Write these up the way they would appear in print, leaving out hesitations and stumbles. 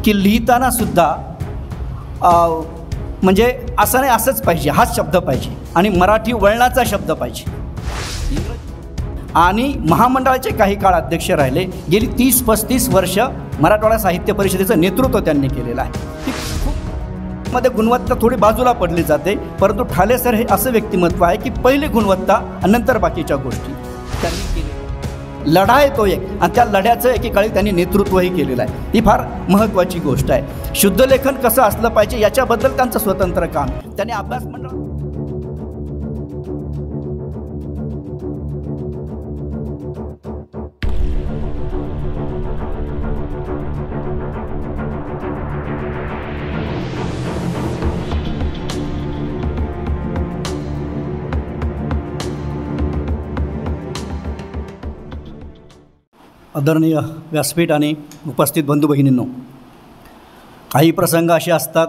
की लिहिताना सुद्धा म्हणजे असं नाही असंच पाहिजे, हाच शब्द पाहिजे आणि मराठी वळणाचा शब्द पाहिजे. आणि महामंडळाचे काही काळ अध्यक्ष राहिले. गेली 30-35 वर्ष मराठवाडा साहित्य परिषदेचं नेतृत्व त्यांनी केलेलं आहे. मध्ये गुणवत्ता थोडी बाजूला पडली जाते, परंतु ठाले सर हे असं व्यक्तिमत्व आहे की पहिली गुणवत्ता नंतर बाकीच्या गोष्टी त्यांनी केल्या. लढा आहे तो एक, आणि त्या लढ्याचं एकेकाळी त्यांनी नेतृत्वही केलेलं आहे. ही फार महत्त्वाची गोष्ट आहे. शुद्ध लेखन कसं असलं पाहिजे याच्याबद्दल त्यांचं स्वतंत्र काम. त्यांनी अभ्यास मंडळ आदरणीय व्यासपीठ आणि उपस्थित बंधू भगिनींनो, काही प्रसंग असे असतात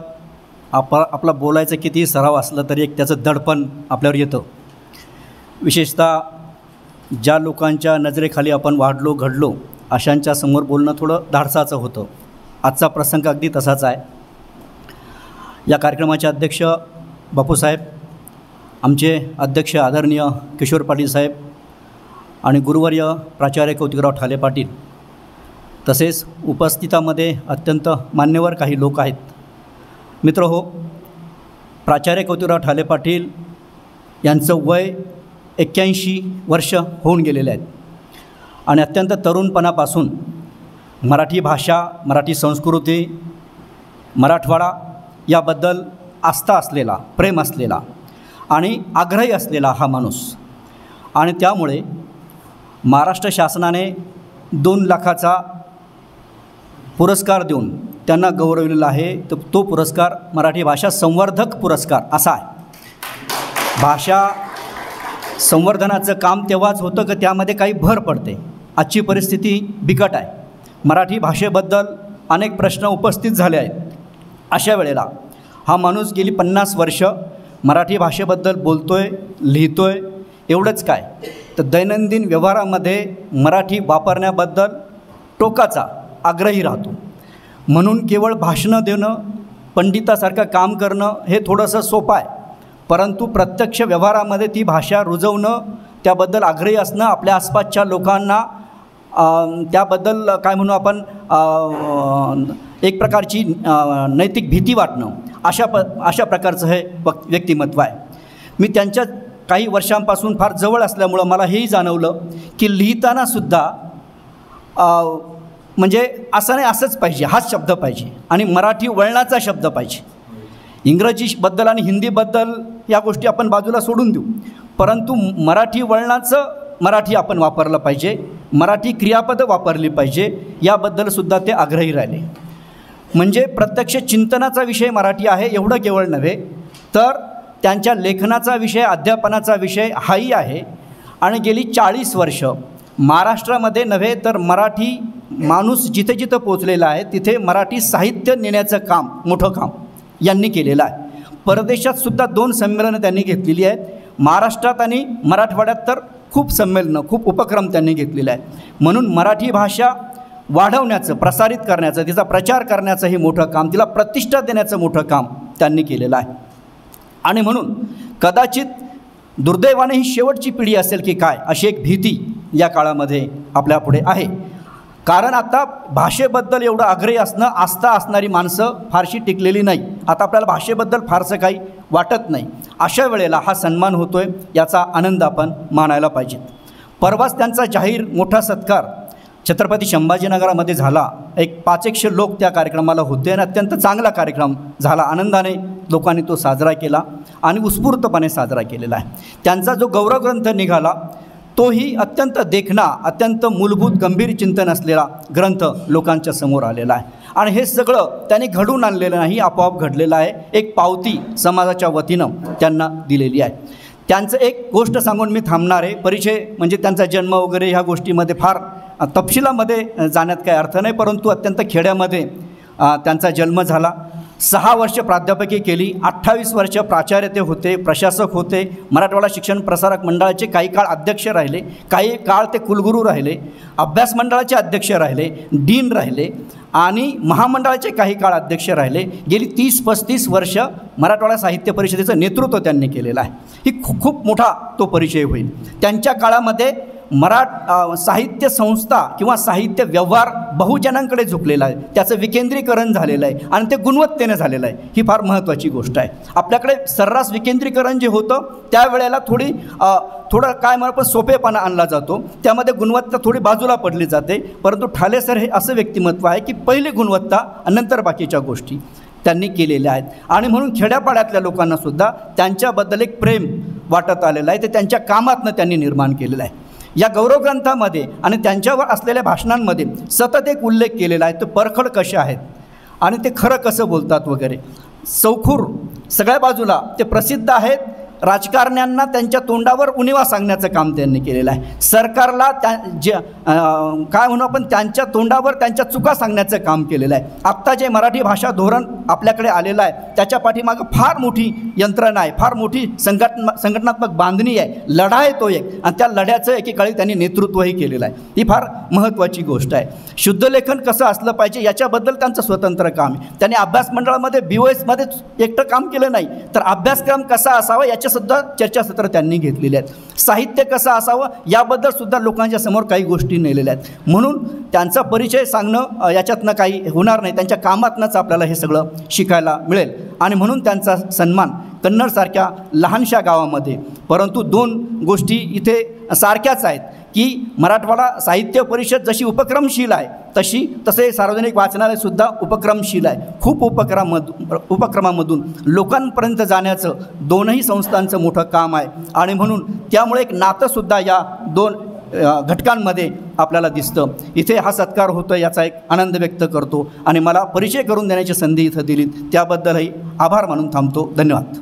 आपला बोलायचं कितीही सराव असलं तरी एक त्याचं दडपण आपल्यावर येतं. विशेषतः ज्या लोकांच्या नजरेखाली आपण वाढलो घडलो अशांच्या समोर बोलणं थोडं धाडसाचं होतं. आजचा प्रसंग अगदी तसाच आहे. या कार्यक्रमाचे अध्यक्ष बापूसाहेब, आमचे अध्यक्ष आदरणीय किशोर पाटील साहेब आणि गुरुवर्य प्राचार्य कौतिकराव ठाले पाटील, तसेच उपस्थितामध्ये अत्यंत मान्यवर काही लोक आहेत. मित्र हो, प्राचार्य कौतिकराव ठाले पाटील यांचं वय 81 वर्ष होऊन गेलेले आहेत आणि अत्यंत तरुणपणापासून मराठी भाषा, मराठी संस्कृती, मराठवाडा याबद्दल आस्था असलेला, प्रेम असलेला आणि आग्रही असलेला हा माणूस. आणि त्यामुळे महाराष्ट्र शासनाने 2 लाखाचा पुरस्कार देऊन त्यांना गौरवलेला आहे. तर तो पुरस्कार मराठी भाषा संवर्धक पुरस्कार असा आहे. भाषा संवर्धनाचं काम तेव्हाच होतं की त्यामध्ये काही भर पडते. आजची परिस्थिती बिकट आहे. मराठी भाषेबद्दल अनेक प्रश्न उपस्थित झाले आहेत. अशा वेळेला हा माणूस गेली 50 वर्ष मराठी भाषेबद्दल बोलतोय, लिहितोय. एवढंच काय तर दैनंदिन व्यवहारामध्ये मराठी वापरण्याबद्दल टोकाचा आग्रही राहतो. म्हणून केवळ भाषणं देणं, पंडितासारखं काम करणं हे थोडंसं सोपं आहे, परंतु प्रत्यक्ष व्यवहारामध्ये ती भाषा रुजवणं, त्याबद्दल आग्रही असणं, आपल्या आसपासच्या लोकांना त्याबद्दल काय म्हणू आपण एक प्रकारची नैतिक भीती वाटणं, अशा प्रकारचं हे व्यक्तिमत्व आहे. मी त्यांच्या काही वर्षांपासून फार जवळ असल्यामुळं मला हेही जाणवलं की लिहिताना सुद्धा म्हणजे असं नाही असंच पाहिजे, हाच शब्द पाहिजे आणि मराठी वळणाचा शब्द पाहिजे. इंग्रजीबद्दल आणि हिंदीबद्दल या गोष्टी आपण बाजूला सोडून देऊ, परंतु मराठी वळणाचं मराठी आपण वापरलं पाहिजे, मराठी क्रियापदं वापरली पाहिजे, याबद्दलसुद्धा ते आग्रही राहिले. म्हणजे प्रत्यक्ष चिंतनाचा विषय मराठी आहे एवढं केवळ नव्हे, तर त्यांच्या लेखनाचा विषय, अध्यापनाचा विषय हाही आहे. आणि गेली 40 वर्ष महाराष्ट्रामध्ये नव्हे तर मराठी माणूस जिथे जिथं पोचलेला आहे तिथे मराठी साहित्य नेण्याचं काम, मोठं काम यांनी केलेलं आहे. परदेशातसुद्धा 2 संमेलनं त्यांनी घेतलेली आहेत. महाराष्ट्रात आणि मराठवाड्यात तर खूप संमेलनं, खूप उपक्रम त्यांनी घेतलेले आहेत. म्हणून मराठी भाषा वाढवण्याचं, प्रसारित करण्याचं, तिचा प्रचार करण्याचं हे मोठं काम, तिला प्रतिष्ठा देण्याचं मोठं काम त्यांनी केलेलं आहे. आणि म्हणून कदाचित दुर्दैवाने ही शेवटची पिढी असेल की काय अशी एक भीती या काळामध्ये आपल्यापुढे आहे. कारण आता भाषेबद्दल एवढं आग्रही असणं, आस्था असणारी माणसं फारशी टिकलेली नाही. आता आपल्याला भाषेबद्दल फारसं काही वाटत नाही. अशा वेळेला हा सन्मान होतो आहे, याचा आनंद आपण मानायला पाहिजे. परवाच त्यांचा जाहीर मोठा सत्कार छत्रपती संभाजीनगरामध्ये झाला. एक 500 लोक त्या कार्यक्रमाला होते आणि अत्यंत चांगला कार्यक्रम झाला. आनंदाने लोकांनी तो साजरा केला आणि उत्स्फूर्तपणे साजरा केलेला आहे. त्यांचा जो गौरवग्रंथ निघाला तोही अत्यंत देखणा, अत्यंत मूलभूत गंभीर चिंतन असलेला ग्रंथ लोकांच्या समोर आलेला आहे. आणि हे सगळं त्यांनी घडून आणलेलं नाही, आपोआप घडलेलं आहे. एक पावती समाजाच्या वतीनं त्यांना दिलेली आहे. त्यांचं एक गोष्ट सांगून मी थांबणार आहे. परिचय म्हणजे त्यांचा जन्म वगैरे ह्या गोष्टीमध्ये फार तपशिलामध्ये जाण्यात काही अर्थ नाही, परंतु अत्यंत खेड्यामध्ये त्यांचा जन्म झाला. 6 वर्ष प्राध्यापकी केली, 28 वर्ष प्राचार्य ते होते, प्रशासक होते, मराठवाडा शिक्षण प्रसारक मंडळाचे काही काळ अध्यक्ष राहिले, काही काळ ते कुलगुरू राहिले, अभ्यास मंडळाचे अध्यक्ष राहिले, डीन राहिले आणि महामंडळाचे काही काळ अध्यक्ष राहिले. गेली 30-35 वर्ष मराठवाडा साहित्य परिषदेचं नेतृत्व त्यांनी केलेलं आहे. ही खूप मोठा तो परिचय होईल. त्यांच्या काळामध्ये साहित्य संस्था किंवा साहित्य व्यवहार बहुजनांकडे झुकलेला आहे. त्याचं विकेंद्रीकरण झालेलं आहे आणि ते गुणवत्तेने झालेलं आहे. ही फार महत्त्वाची गोष्ट आहे. आपल्याकडे सर्रास विकेंद्रीकरण जे होतं त्यावेळेला थोडं काय म्हणून पण सोपेपणा आणला जातो, त्यामध्ये गुणवत्ता थोडी बाजूला पडली जाते. परंतु ठाले सर हे असं व्यक्तिमत्व आहे की पहिली गुणवत्ता आणि नंतर बाकीच्या गोष्टी त्यांनी केलेल्या आहेत. आणि म्हणून खेड्यापाड्यातल्या लोकांनासुद्धा त्यांच्याबद्दल एक प्रेम वाटत आलेलं आहे. ते त्यांच्या कामातनं त्यांनी निर्माण केलेलं आहे. या गौरवग्रंथामध्ये आणि त्यांच्यावर असलेल्या भाषणांमध्ये सतत एक उल्लेख केलेला आहे, ते परखड कसे आहेत आणि ते खरं कसं बोलतात वगैरे. सौखूर सगळ्या बाजूला ते प्रसिद्ध आहेत. राजकारण्यांना त्यांच्या तोंडावर उणिवा सांगण्याचं काम त्यांनी केलेलं आहे. सरकारला काय म्हणू आपण त्यांच्या तोंडावर त्यांच्या चुका सांगण्याचं काम केलेलं आहे. आत्ता जे मराठी भाषा धोरण आपल्याकडे आलेलं आहे त्याच्या पाठीमागं फार मोठी यंत्रणा आहे, फार मोठी संघटनात्मक बांधणी आहे, लढा आहे तो एक, आणि त्या लढ्याचं एकेकाळी त्यांनी नेतृत्वही केलेलं आहे. ही फार महत्त्वाची गोष्ट आहे. शुद्धलेखन कसं असलं पाहिजे याच्याबद्दल त्यांचं स्वतंत्र काम आहे. त्यांनी अभ्यास मंडळामध्ये BOSमध्ये एकटं काम केलं नाही, तर अभ्यासक्रम कसा असावा याच्यासुद्धा चर्चासत्र त्यांनी घेतलेले आहेत. साहित्य कसं असावं याबद्दल सुद्धा लोकांच्या समोर काही गोष्टी नेलेल्या आहेत. म्हणून त्यांचा परिचय सांगणं याच्यातनं काही होणार नाही, त्यांच्या कामातनंच आपल्याला हे सगळं शिकायला मिळेल. आणि म्हणून त्यांचा सन्मान कन्नडसारख्या लहानशा गावामध्ये. परंतु 2 गोष्टी इथे सारख्याच आहेत की मराठवाडा साहित्य परिषद जशी उपक्रमशील आहे तसे सार्वजनिक वाचनालयसुद्धा उपक्रमशील आहे. खूप उपक्रमामधून लोकांपर्यंत जाण्याचं दोनही संस्थांचं मोठं काम आहे. आणि म्हणून त्यामुळे एक नातंसुद्धा या 2 घटकांमध्ये आपल्याला दिसतं. इथे हा सत्कार होतो याचा एक आनंद व्यक्त करतो आणि मला परिचय करून देण्याची संधी इथं दिली त्याबद्दलही आभार मानून थांबतो. धन्यवाद.